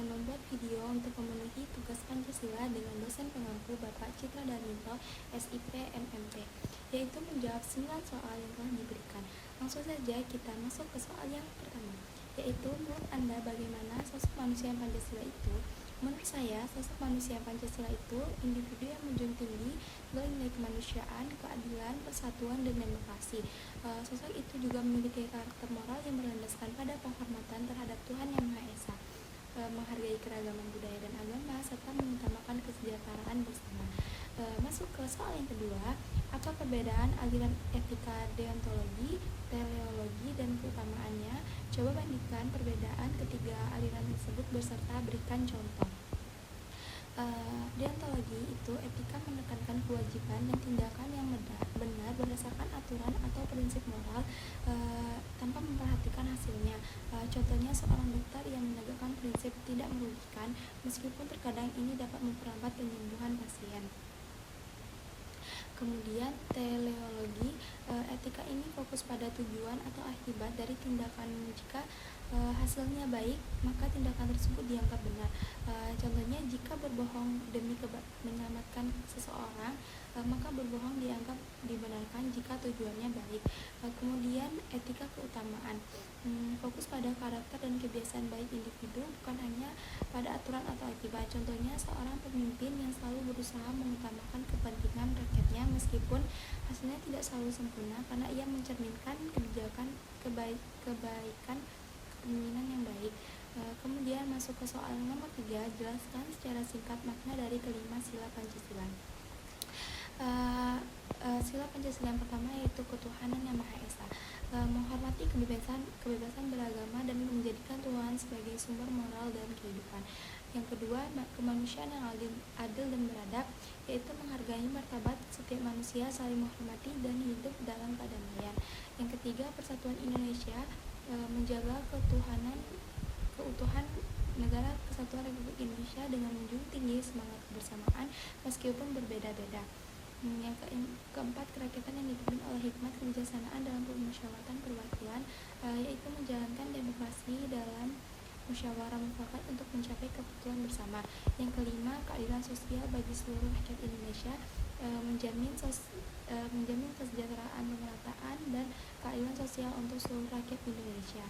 akan membuat video untuk memenuhi tugas Pancasila dengan dosen pengampu Bapak Citra Darminto, SIP MMP, yaitu menjawab 9 soal yang telah diberikan. Langsung saja kita masuk ke soal yang pertama, yaitu menurut Anda bagaimana sosok manusia Pancasila itu? Menurut saya, sosok manusia Pancasila itu individu yang menjunjung tinggi nilai-nilai kemanusiaan, keadilan, persatuan, dan demokrasi. Sosok itu juga memiliki karakter moral yang berlandaskan pada penghormatan terhadap Tuhan Yang Maha Esa, menghargai keragaman budaya dan agama, serta mengutamakan kesejahteraan bersama. Masuk ke soal yang kedua, apa perbedaan aliran etika deontologi, teleologi, dan keutamaannya? Coba bandingkan perbedaan ketiga aliran tersebut beserta berikan contoh. Deontologi itu etika menekankan kewajiban dan tindakan yang benar berdasarkan aturan atau prinsip moral tanpa memperhatikan hasilnya. Contohnya seorang dokter yang menegakkan prinsip tidak merugikan meskipun terkadang ini dapat memperlambat penyembuhan pasien. Kemudian teleologi, etika ini fokus pada tujuan atau akibat dari tindakan. Jika hasilnya baik, maka tindakan tersebut dianggap benar. Contohnya jika berbohong demi menyelamatkan seseorang, maka berbohong dianggap dibenarkan jika tujuannya baik. Kemudian etika keutamaan, fokus pada karakter dan kebiasaan baik individu, bukan hanya pada aturan atau akibat. Contohnya seorang pemimpin yang selalu berusaha mengutamakan kepentingan rakyatnya meskipun hasilnya tidak selalu sempurna karena ia mencerminkan kebijakan kebaikan kepemimpinan yang baik. Kemudian masuk ke soal nomor 3, jelaskan secara singkat makna dari kelima sila Pancasila. Sila Pancasila yang pertama yaitu ketuhanan yang Maha Esa, menghormati kebebasan beragama dan menjadikan Tuhan sebagai sumber moral dan kehidupan. Yang kedua, kemanusiaan yang adil dan beradab, yaitu menghargai martabat setiap manusia, saling menghormati dan hidup dalam kedamaian. Yang ketiga, persatuan Indonesia, menjaga keutuhan negara kesatuan Republik Indonesia dengan menjunjung tinggi semangat kebersamaan meskipun berbeda-beda. Yang keempat, kerakyatan yang dipimpin oleh hikmat kebijaksanaan dalam permusyawaratan perwakilan, yaitu menjalankan demokrasi dalam musyawarah mufakat untuk mencapai kebutuhan bersama. Yang kelima, keadilan sosial bagi seluruh rakyat Indonesia, menjamin kesejahteraan, pemerataan, dan keadilan sosial untuk seluruh rakyat Indonesia.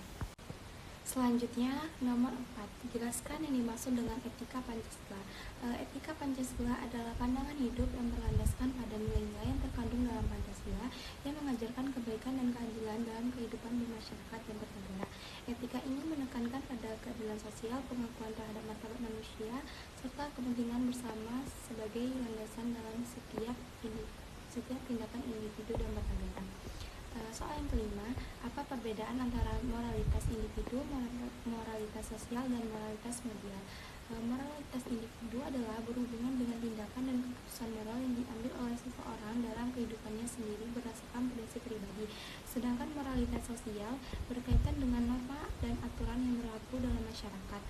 Selanjutnya, nomor 4, jelaskan yang dimaksud dengan etika Pancasila. Etika Pancasila adalah pandangan hidup yang berlandaskan pada nilai-nilai yang terkandung dalam Pancasila yang mengajarkan kebaikan dan keadilan dalam kehidupan bermasyarakat dan bernegara. Etika ini menekankan pada keadilan sosial, pengakuan terhadap martabat manusia, serta kepentingan bersama sebagai landasan dalam setiap tindakan individu dan bernegara. Soal yang kelima, apa perbedaan antara moralitas individu, moralitas sosial, dan moralitas media? Moralitas individu adalah berhubungan dengan tindakan dan keputusan moral yang diambil oleh seseorang dalam kehidupannya sendiri berdasarkan prinsip pribadi. Sedangkan moralitas sosial berkaitan dengan norma dan aturan yang berlaku dalam masyarakat.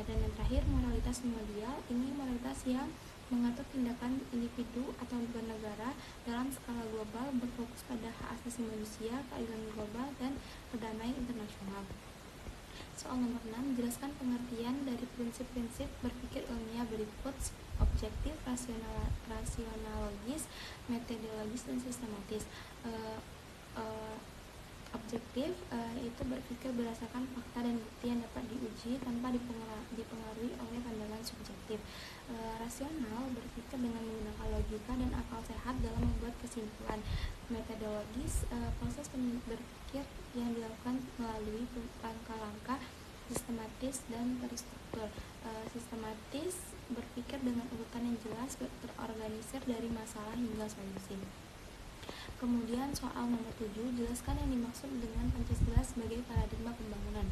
Dan yang terakhir, moralitas media, ini moralitas yang mengatur tindakan individu atau bernegara dalam skala global, berfokus pada hak asasi manusia, keadilan global, dan perdamaian internasional. Soal nomor 6, jelaskan pengertian dari prinsip-prinsip berpikir ilmiah berikut: objektif, rasionalogis, metodologis, dan sistematis. Objektif itu berpikir berdasarkan fakta dan bukti yang dapat diuji tanpa dipengaruhi oleh pandangan subjektif. Rasional berpikir dengan menggunakan logika dan akal sehat dalam membuat kesimpulan. Metodologis, proses berpikir yang dilakukan melalui langkah-langkah sistematis dan terstruktur. Sistematis berpikir dengan urutan yang jelas, terorganisir dari masalah hingga solusi. Kemudian soal nomor 7, jelaskan yang dimaksud dengan Pancasila sebagai paradigma pembangunan.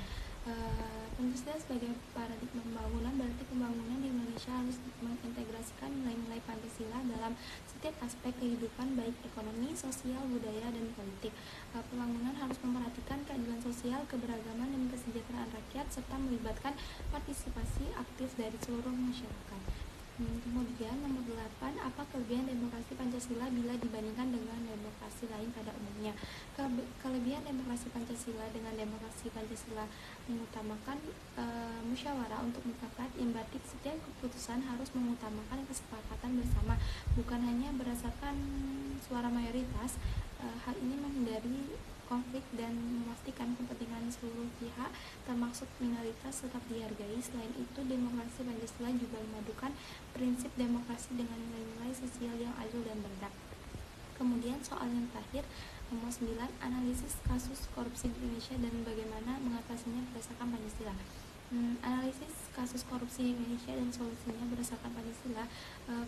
Pancasila sebagai paradigma pembangunan berarti pembangunan di Indonesia harus mengintegrasikan nilai-nilai Pancasila dalam setiap aspek kehidupan baik ekonomi, sosial, budaya, dan politik. Pembangunan harus memperhatikan keadilan sosial, keberagaman, dan kesejahteraan rakyat serta melibatkan partisipasi aktif dari seluruh masyarakat. Kemudian nomor 8, apa kelebihan demokrasi Pancasila bila dibandingkan dengan demokrasi lain pada umumnya? Kelebihan demokrasi Pancasila dengan demokrasi Pancasila mengutamakan musyawarah untuk mufakat, yang berarti setiap keputusan harus mengutamakan kesepakatan bersama, bukan hanya berdasarkan suara mayoritas. Hal ini menghindari konflik dan memastikan kepentingan seluruh pihak termasuk minoritas tetap dihargai. Selain itu, demokrasi Pancasila juga memadukan prinsip demokrasi dengan nilai-nilai sosial yang adil dan beradab. Kemudian soal yang terakhir, nomor 9, analisis kasus korupsi di Indonesia dan bagaimana mengatasinya berdasarkan Pancasila. Analisis kasus korupsi di Indonesia dan solusinya berdasarkan Pancasila.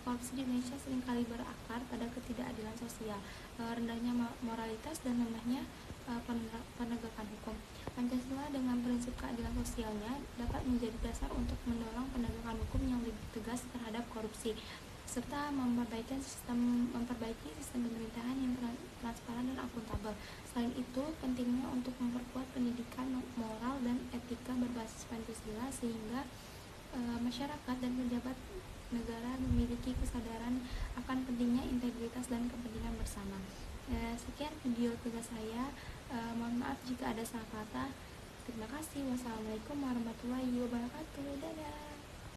Korupsi di Indonesia seringkali berakar pada ketidakadilan sosial, rendahnya moralitas, dan lemahnya penegakan hukum. Pancasila dengan prinsip keadilan sosialnya dapat menjadi dasar untuk mendorong penegakan hukum yang lebih tegas terhadap korupsi, serta memperbaiki sistem pemerintahan yang transparan dan akuntabel. Selain itu, pentingnya untuk memperkuat pendidikan moral dan etika berbasis Pancasila sehingga masyarakat dan pejabat negara memiliki kesadaran akan pentingnya integritas dan kepentingan bersama. Sekian video tugas saya. Mohon maaf jika ada salah kata. Terima kasih. Wassalamualaikum warahmatullahi wabarakatuh. Dadah.